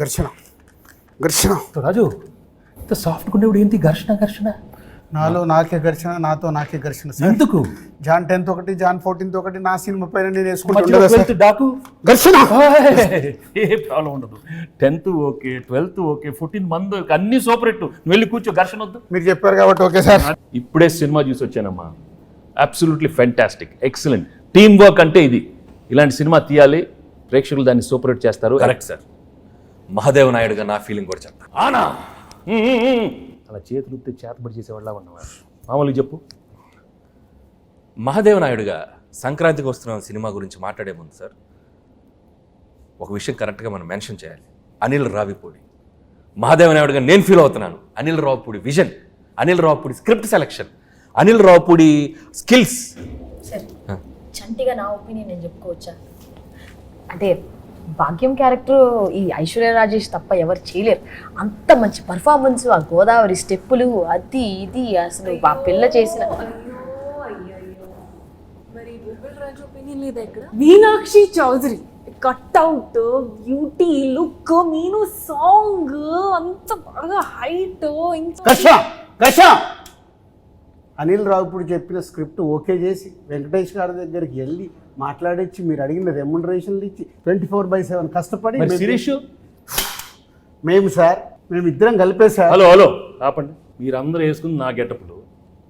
ఘర్షణ ఘర్షణ రాజు ఇంత సాఫ్ట్గా ఉండేవాడు ఏంటి ఘర్షణ ఘర్షణ? నాలో నాకే ఘర్షణ, నాతో నాకే ఘర్షణ సార్. ఎందుకు? జాన్ 10th ఒకటి, జాన్ 14th ఒకటి, నా సినిమా పైన నేను మధ్యలో వేసుకుంటా 12th డాకు ఘర్షణ. ఏ ప్రాబ్లం ఉండదు. 10th ఓకే, 12th ఓకే, 14 మంది అన్ని సూపర్ హిట్. నువ్వు వెళ్ళి కూర్చో, ఘర్షణ వద్దు. మీరు చెప్పారు కాబట్టి ఓకే సార్. ఇప్పుడే సినిమా చూసి వచ్చానమ్మా. Absolutely fantastic, excellent. Team work అంటే ఇది. ఇలాంటి సినిమా తీయాలి, ప్రేక్షకులు దాన్ని సూపర్ హిట్ చేస్తారు. Correct sir. మహాదేవ్ నాయుడుగా నా ఫీలింగ్ కూడా చెప్తా. ఆనా అలా చేతులు ఉత్తి చేతబడి చేసేవాళ్ళ ఉన్నవా? మామూలుగా చెప్పు. మహాదేవ్ నాయుడుగా సంక్రాంతికి వస్తున్న సినిమా గురించి మాట్లాడే ముందు సార్ ఒక విషయం కరెక్ట్గా మనం మెన్షన్ చేయాలి. అనిల్ రావిపూడి మహాదేవ్ నాయుడుగా నేను ఫీల్ అవుతున్నాను. Anil Ravipudi vision, Anil Ravipudi script selection, Anil Ravipudi skills. Sir చంటిగా నా ఒపీనియన్ నేను చెప్పుకోవచ్చా? అంటే భాగ్యం క్యారెక్టర్ ఈ ఐశ్వర్య రాజేష్ తప్ప ఎవరు చేయలేరు. అంత మంచి పర్ఫార్మెన్స్, ఆ గోదావరి స్టెప్పులు, అది ఇది అసలు ఆ పిల్ల చేసిన. Meenakshi Chaudhary cutout, beauty, look, మీను సాంగ్ అంత బాగా హైట్. ఘర్షణ ఘర్షణ. అనిల్ రావుపూడి చెప్పిన స్క్రిప్ట్ ఓకే చేసి వెంకటేష్ గారి దగ్గరికి వెళ్ళి మాట్లాడించి మీరు అడిగిన రెమ్యునరేషన్లు ఇచ్చి 24/7 కష్టపడి శిరీష్, మేము సార్, మేము ఇద్దరం కలిపే సార్. హలో హలో ఆపండి. మీరందరూ వేసుకుని నా గెటప్లు,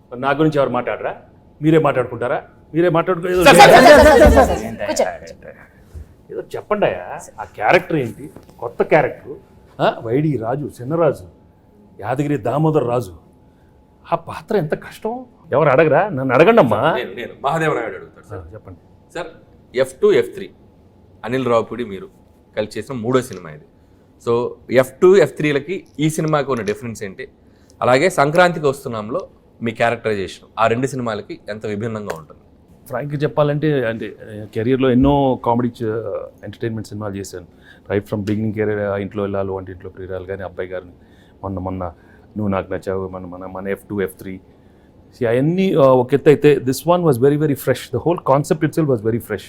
మరి నా గురించి ఎవరు మాట్లాడరా? మీరే మాట్లాడుకుంటారా? మీరే మాట్లాడుకో. ఏదో చెప్పండి అయ్యా. ఆ క్యారెక్టర్ ఏంటి? కొత్త క్యారెక్టర్. వైడి రాజు, చిన్నరాజు, యాదగిరి దామోదర్ రాజు. ఆ పాత్ర ఎంత కష్టం. ఎవరు అడగరా? నన్ను అడగండి అమ్మా. నేను మహాదేవ్ నాయుడు అడుగుతాను సార్. చెప్పండి sir, F2, F3 Anil Ravipudi మీరు కలిసి చేసిన 3వ సినిమా ఇది. సో F2, F3లకి ఈ సినిమాకి ఉన్న డిఫరెన్స్ ఏంటి? అలాగే సంక్రాంతికి వస్తున్నాంలో మీ క్యారెక్టరైజేషన్ ఆ 2 సినిమాలకి ఎంత విభిన్నంగా ఉంటుంది? ఫ్రాంక్గా చెప్పాలంటే అంటే కెరియర్లో ఎన్నో కామెడీ ఎంటర్టైన్మెంట్ సినిమాలు చేశాను. Right from beginning career. ఇంట్లో వెళ్ళాలి, వంటింట్లో ప్రియురాలు కానీ, అబ్బాయి గారిని, మొన్న నువ్వు నాకు నచ్చావు, మన F2, F3 అవన్నీ ఒక ఎత్తు అయితే this one was very very fresh. The whole concept itself was very fresh.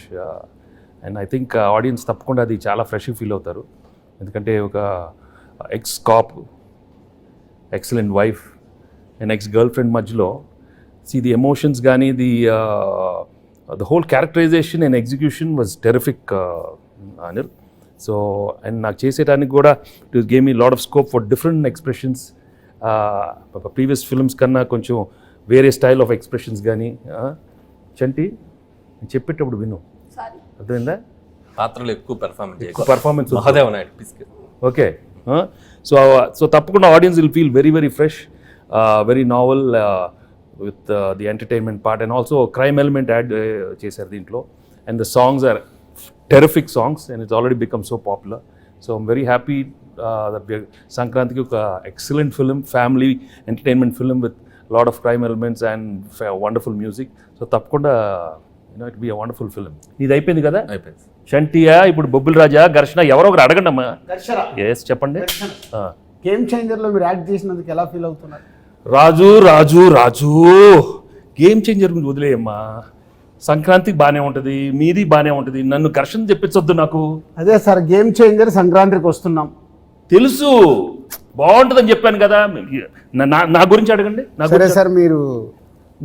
And I think audience తప్పకుండా అది చాలా ఫ్రెష్గా ఫీల్ అవుతారు. ఎందుకంటే ఒక ex cop, excellent wife and ex girlfriend మధ్యలో ది ఎమోషన్స్ కానీ the whole characterization and execution was terrific Anil. So and నాకు చేసేటానికి కూడా it gave me lot of scope for different expressions. Previous films కన్నా కొంచెం వేరే స్టైల్ ఆఫ్ ఎక్స్ప్రెషన్స్ కానీ. చంటి చెప్పేటప్పుడు విను, అర్థమైందా? పాత్రలు ఎక్కువ పర్ఫార్మెన్స్ మహాదేవ్ నాయుడు పిస్క్. ఓకే. సో తప్పకుండా audiences will feel very very fresh, very novel with the entertainment part and also crime element add చేశారు దీంట్లో. And the songs are terrific songs and it's already become so popular. So I'm very happy సంక్రాంతికి ఒక excellent film, family entertainment film with lot of crime elements and wonderful music. So తప్పకుండా it be a wonderful film. ఇది అయిపోయింది కదా? అయిపోయింది. షంటియా, ఇప్పుడు బొబ్బిల్ రాజా, ఘర్షణ, ఎవరో ఒకరు అడగండి అమ్మా. ఎస్ చెప్పండి. గేమ్ చేంజర్లో మీరు యాక్ట్ చేసినందుకు ఎలా ఫీల్ అవుతున్నారు? రాజు రాజు రాజు గేమ్ చేంజర్ గురించి వదిలేయమ్మా. సంక్రాంతికి బాగానే ఉంటుంది, మీది బాగానే ఉంటుంది, నన్ను ఘర్షణ చెప్పించొద్దు నాకు. అదే సార్, గేమ్ చేంజర్ సంక్రాంతికి వస్తున్నాం. తెలుసు, బాగుంటుందని చెప్పాను కదా. నా గురించి అడగండి. సరే సార్, మీరు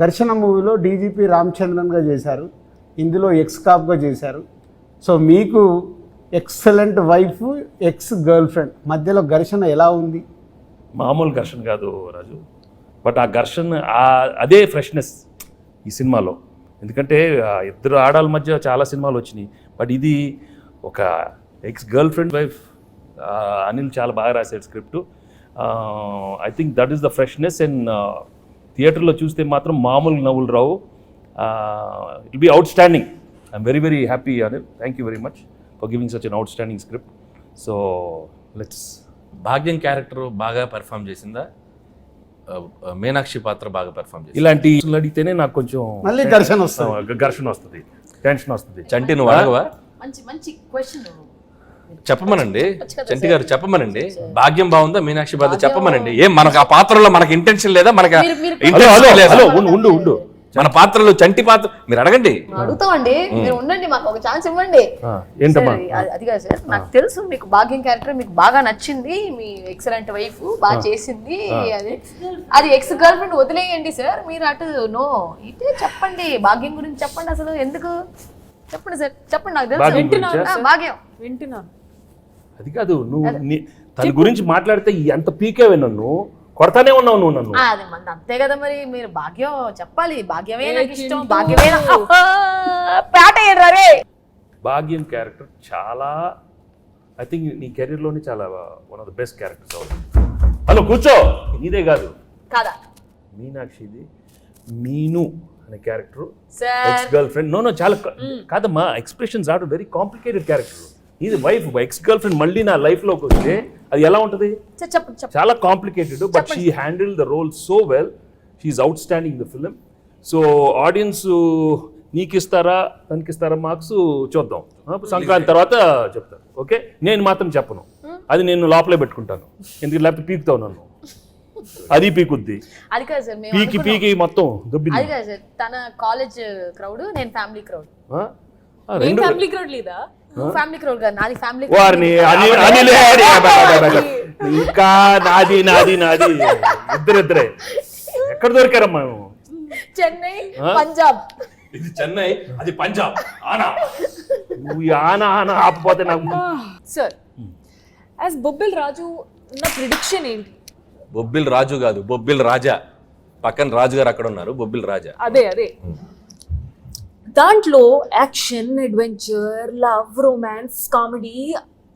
ఘర్షణ మూవీలో డీజీపీ రామచంద్రన్గా చేశారు, ఇందులో ఎక్స్ కాప్గా చేశారు. సో మీకు excellent wife, ex girlfriend మధ్యలో ఘర్షణ ఎలా ఉంది? మామూలు ఘర్షణ కాదు రాజు, బట్ ఆ ఘర్షణ అదే ఫ్రెష్నెస్ ఈ సినిమాలో. ఎందుకంటే ఇద్దరు ఆడాల మధ్య చాలా సినిమాలు వచ్చినాయి, బట్ ఇది ఒక ex girlfriend wife. Anil చాలా బాగా రాశాడు script. I think that is the freshness. And థియేటర్లో చూస్తే మాత్రం మామూలు నవ్వులు రావు. It will be outstanding. I'm very very happy Anil. Thank you very much for giving such an outstanding script. So let's. Bhagyam character బాగా perform చేసిందా? మీనాక్షి పాత్ర బాగా పెర్ఫామ్ చేసింది? ఇలాంటి అడిగితేనే నాకు కొంచెం మళ్ళీ ఘర్షణ వస్తుంది, టెన్షన్ వస్తుంది. చంటి నువ్వు అడగవా? మంచి క్వశ్చన్ చెప్పమనండి. చంటి గారు చెప్పమనండి. భాగ్యం బాగుందా, మీనాక్షి బాగుందా చెప్పమనండి. ఏం మనకు ఆ పాత్రలో మనకి ఇంటెన్షన్ లేదా? మనకు ఉండు మన పాత్రలు చంటి పాత్ర మీరు అడగండి. అడుగుతామండి, మీరు ఉండండి, మాకు ఒక ఛాన్స్ ఇవ్వండి. ఏంటమ్మా సార్, అది కాదు సార్, నాకు తెలుసు మీకు భాగ్యం క్యారెక్టర్ మీకు బాగా నచ్చింది, మీ ఎక్సలెంట్ వైఫ్ బాగా చేసింది, అది ఎక్స్ గర్ల్ ఫ్రెండ్ వదిలేయండి సార్, మీరు అటు నో ఇటే చెప్పండి, భాగ్యం గురించి చెప్పండి, అసలు ఎందుకు చెప్పండి సార్, చెప్పండి, నాకు తెలుసు. భాగ్యం గురించా? భాగ్యం వింటున్నాను. అది కాదు, నువ్వు తన గురించి మాట్లాడితే ఎంత పీకేవే, నన్ను కొడతానే ఉన్నావు నువ్వు నన్ను. అది మన అంతే కదా మరి, మీరు భాగ్యం చెప్పాలి, భాగ్యమే నాకు ఇష్టం, భాగ్యమే పేట రే. భాగ్యం క్యారెక్టర్ చాలా, ఐ థింక్ నీ కెరీర్లోనే చాలా one of the best characters అవుతుంది. హలో కూర్చో, నీదే కాదు కాదా మీనాక్షిది, మీను అనే character sir, ex girlfriend. No చాలా కాదమ్మా, expressions are very complicated character. ఇది వైఫ్ ఎక్స్ గర్ల్ ఫ్రెండ్ మళ్ళీ నా లైఫ్ లోకి వస్తే అది ఎలా ఉంటుంది? చెప్పండి. చాలా complicated, but she handle the role so well, she's outstanding the film. So audience నీకు ఇస్తారా తనకి ఇస్తారా మార్క్స్ చూద్దాం, సంక్రాంతి తర్వాత చెప్తాను. ఓకే, నేను మాత్రం చెప్పను, అది నేను లోపలే పెట్టుకుంటాను, ఎందుకు లేకపోతే పీకుతావు నన్ను, అది పీకుద్ది, అది కాదు సార్, మేము పీకి మొత్తం దుబ్బింది. అది కాదు సార్, తన కాలేజ్ క్రౌడ్, నేను ఫ్యామిలీ క్రౌడ్. రెండు ఫ్యామిలీ క్రౌడ్ లేదా? ఫ్యామిలీ క్రౌడ్ కాదు, నాది ఫ్యామిలీ. వారిని ఇంకా నాది ఇద్దరిద్దరే ఎక్కడ దొరికారమ్మా? చెన్నై, పంజాబ్. ఇది చెన్నై, అది పంజాబ్. ఆనా నువ్వు ఆనా ఆపపోతే నాకు. సార్, యాజ్ బొబ్బిల్ రాజు నా ప్రిడిక్షన్ ఏంటి? బొబ్బిల్ రాజు కాదు, బొబ్బిల్ రాజా. పక్కన రాజు గారు అక్కడ ఉన్నారు, బొబ్బిల్ రాజా. అదే దాంట్లో action, adventure, love, romance, comedy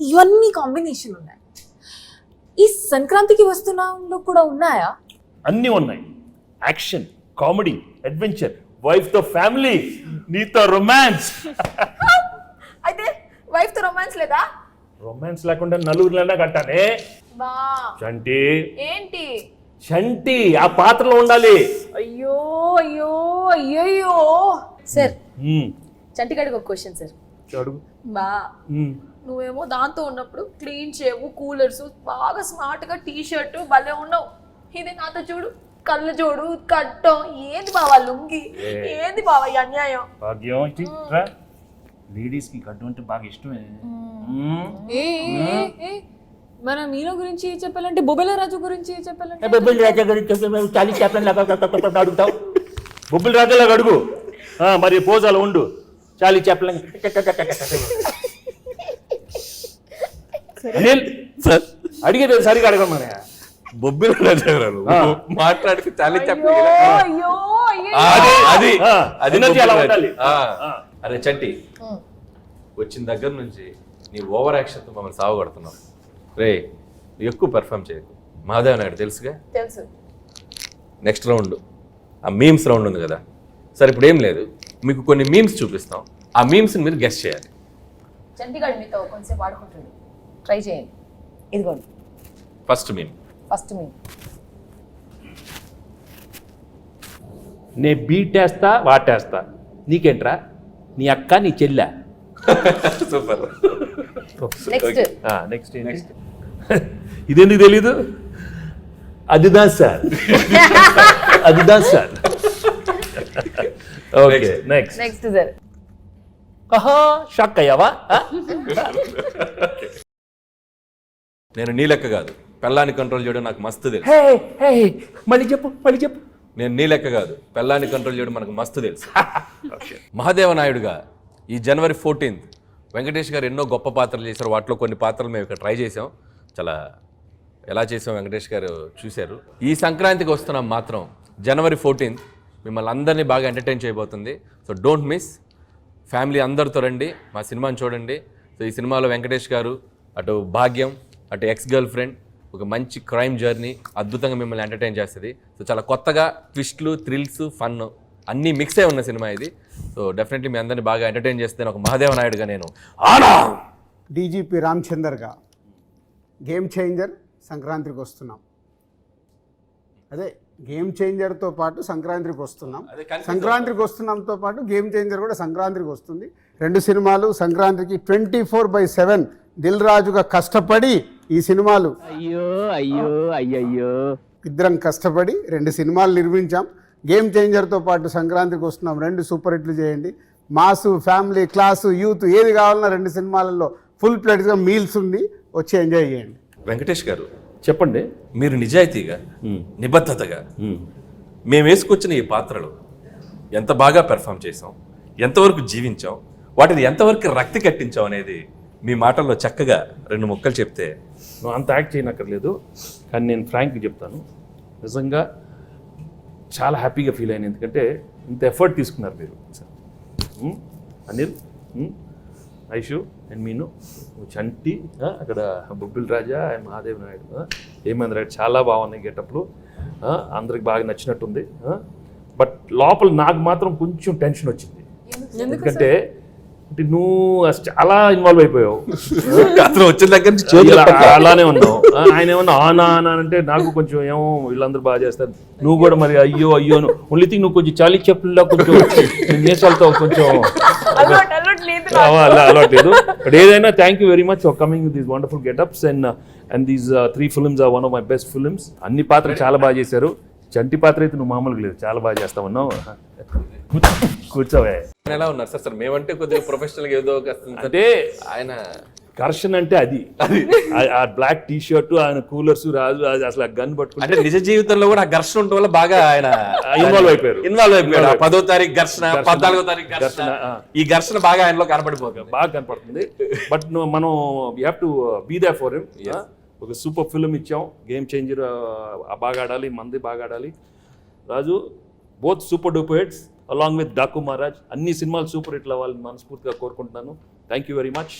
ఇవన్నీ కాంబినేషన్ ఉన్నాయి. ఈ సంక్రాంతికి వస్తున్నాంలో కూడా ఉన్నాయా? అన్నీ ఉన్నాయి, యాక్షన్, కామెడీ, అడ్వెంచర్, వైఫ్ తో ఫ్యామిలీ, నీతో రొమాన్స్. అయితే వైఫ్ తో రొమాన్స్ లేదా? రొమాన్స్ లేకుండా నలుగురులైనా కట్టానే. బా చంటి ఏంటి? చంటి ఆ పాత్రలో ఉండాలి. అయ్యో అయ్యో అయ్యయ్యో. సార్, చంటిగాడికి ఒక క్వశ్చన్ సార్. అడుగు. బా నువ్వేమో దాంతో ఉన్నప్పుడు క్లీన్ షేవ్, కూలర్స్, బాగా స్మార్ట్ గా టీ షర్ట్ భలే ఉన్నావు. ఇది నాతో చూడు, కళ్ళు చూడు, కట్టం, ఏంది బావా లుంగి, ఏంది బావా ఈ అన్యాయం? భాగ్యం, లేడీస్ కి కట్టు అంటే బాగా ఇష్టమే. మన మీనో గురించి చెప్పాలంటే, బొబ్బిల రాజు గురించి చెప్పాలంటే, బొబ్బిల్ రాజా గురించి చాలీ చెప్పండి అడుగుతావు. బొబ్బిల్ రాజాలాగా అడుగు, మరి పోజాలు ఉండు, చాలీ చెప్పలే. సార్ అడిగేది సరిగా అడగమని. బొబ్బిల్ రాజా గారు మాట్లాడికి చాలా చెప్పి అయ్యో అది energy అలా ఉండాలి. అరే చంటి, వచ్చిన దగ్గర నుంచి నీ ఓవర్ యాక్షన్ తో మమ్మల్ని సావగొడుతున్నావు. రే, ఎక్కువ పెర్ఫామ్ చేయకు. మహాదేవ్ నాయుడు తెలుసుగా, తెలుసు. నెక్స్ట్ రౌండ్ ఆ మీమ్స్ రౌండ్ ఉంది కదా. సరే, ఇప్పుడు ఏం లేదు, మీకు కొన్ని మీమ్స్ చూపిస్తాం, ఆ మీమ్స్ని మీరు గెస్ట్ చేయాలి. చంటిగాడు మీతో కొంచెంసేపు ఆడుకుంటాడు, ట్రై చేయండి. ఇదిగోండి ఫస్ట్ మీమ్. నే బీటేస్తా వాటేస్తా, నీకేంట్రా, నీ అక్క నీ చెల్లె. సూపర్. నెక్స్ట్ నెక్స్ట్ ఇదెందుకు తెలీదు? అదిదా sir. Okay, next sir. Shock అయ్యావా? నేను నీ లెక్క కాదు, పెళ్ళాన్ని కంట్రోల్ చేయడం నాకు మస్తు తెలుసు. మళ్ళీ చెప్పు. నేను నీ లెక్క కాదు, పెళ్ళాన్ని కంట్రోల్ చేయడం మనకు మస్తు తెలుసు. మహాదేవ నాయుడుగా ఈ జనవరి 14th వెంకటేష్ గారు ఎన్నో గొప్ప పాత్రలు చేశారు. వాటిలో కొన్ని పాత్రలు మేము ఇక్కడ ట్రై చేసాం. చాలా ఎలా చేసాం వెంకటేష్ గారు చూశారు. ఈ సంక్రాంతికి వస్తున్నాం మాత్రం జనవరి 14th మిమ్మల్ని అందరినీ బాగా ఎంటర్టైన్ చేయబోతుంది. So don't miss. ఫ్యామిలీ అందరితో రండి, మా సినిమాని చూడండి. సో ఈ సినిమాలో వెంకటేష్ గారు, అటు భాగ్యం, అటు ఎక్స్ గర్ల్ ఫ్రెండ్, ఒక మంచి క్రైమ్ జర్నీ అద్భుతంగా మిమ్మల్ని ఎంటర్టైన్ చేస్తుంది. సో చాలా కొత్తగా ట్విస్ట్లు, థ్రిల్స్, ఫన్ అన్నీ మిక్స్ అయి ఉన్న సినిమా ఇది. సో డెఫినెట్లీ మీ అందరినీ బాగా ఎంటర్టైన్ చేస్తే ఒక మహాదేవ నాయుడుగా నేను డీజీపీ రామచందర్గా గేమ్ చేంజర్ సంక్రాంతికి వస్తున్నాం. అదే గేమ్ చేంజర్తో పాటు సంక్రాంతికి వస్తున్నాం. సంక్రాంతికి వస్తున్నాంతో పాటు గేమ్ చేంజర్ కూడా సంక్రాంతికి వస్తుంది. రెండు సినిమాలు సంక్రాంతికి 24/7 దిల్ రాజుగా కష్టపడి ఈ సినిమాలు అయ్యో అయ్యో అయ్యయ్యో ఇద్దరం కష్టపడి రెండు సినిమాలు నిర్మించాం. గేమ్ చేంజర్తో పాటు సంక్రాంతికి వస్తున్నాం, 2 సూపర్ హిట్లు చేయండి. మాసు, ఫ్యామిలీ, క్లాసు, యూత్ ఏది కావాలన్నా 2 సినిమాలలో ఫుల్ ప్లేట్గా మీల్స్ ఉంది, వచ్చి ఎంజాయ్ చేయండి. వెంకటేష్ గారు, చెప్పండి. మీరు నిజాయితీగా, నిబద్ధతగా మేము వేసుకొచ్చిన ఈ పాత్రలు ఎంత బాగా పెర్ఫామ్ చేసాం, ఎంతవరకు జీవించాం, వాటిని ఎంతవరకు రక్తి కట్టించాం అనేది మీ మాటల్లో చక్కగా 2 ముక్కలు చెప్తే. నువ్వు అంత యాక్ట్ చేయనక్కర్లేదు, కానీ నేను ఫ్రాంక్గా చెప్తాను, నిజంగా చాలా హ్యాపీగా ఫీల్ అయ్యాను. ఎందుకంటే ఇంత ఎఫర్ట్ తీసుకున్నారు మీరు. అనిల్, ఐషు అండ్ మీను, చంటి, అక్కడ బొబ్బిల్ రాజా అండ్ మహాదేవ్ నాయుడు, హేమేంద్ర రాయుడు, చాలా బాగున్నాయి గెటప్లు, అందరికి బాగా నచ్చినట్టుంది. బట్ లోపల నాకు మాత్రం కొంచెం టెన్షన్ వచ్చింది. ఎందుకంటే నువ్వు చాలా ఇన్వాల్వ్ అయిపోయావు, అతను వచ్చిన దగ్గర నుంచి అలానే ఉన్నావు. ఆయన ఏమన్నా ఆనా అంటే నాకు కొంచెం ఏమో వీళ్ళందరూ బాగా చేస్తారు, నువ్వు కూడా మరి అయ్యో ఓన్లీ థింగ్ నువ్వు కొంచెం చాలీ చెప్పుల్లో కొంచెం నేసాలతో కొంచెం అలవాటు లేదు. బట్ ఏదైనా thank you very much for coming with these wonderful getups and these 3 films are one of my best films. అన్ని పాత్రలు చాలా బాగా చేశారు. చంటి పాత్ర అయితే నువ్వు మామూలుగా లేదు, చాలా బాగా చేస్తా ఉన్నావు. కూర్చోవే. ఎలా ఉన్నారు సార్? మేమంటే కొద్దిగా ప్రొఫెషనల్ గా ఏదో అంటే ఆయన ఘర్షణ అంటే అది ఆ బ్లాక్ టీ షర్ట్, ఆయన కూలర్స్ రాజు, అసలు ఆ గన్ పట్టుకుంటే అంటే నిజ జీవితంలో కూడా ఆ ఘర్షణ ఉండటం వల్ల బాగా ఆయన ఇన్వాల్వ్ అయిపోయారు. 10వ తారీఖు ఘర్షణ, 14వ తారీఖు ఘర్షణ, ఈ ఘర్షణ బాగా ఆయనలో కనపడిపోతుంది, బాగా కనపడుతుంది. బట్ మనం we have to be there for him. ఒక సూపర్ ఫిల్మ్ ఇచ్చాం, గేమ్ చేంజర్, బాగా ఆడాలి, మంది బాగా ఆడాలి. Raju both super duper hits along with Daku Maharaj, అన్ని సినిమాలు సూపర్ హిట్లు అవ్వాలని మనస్ఫూర్తిగా కోరుకుంటున్నాను. Thank you very much.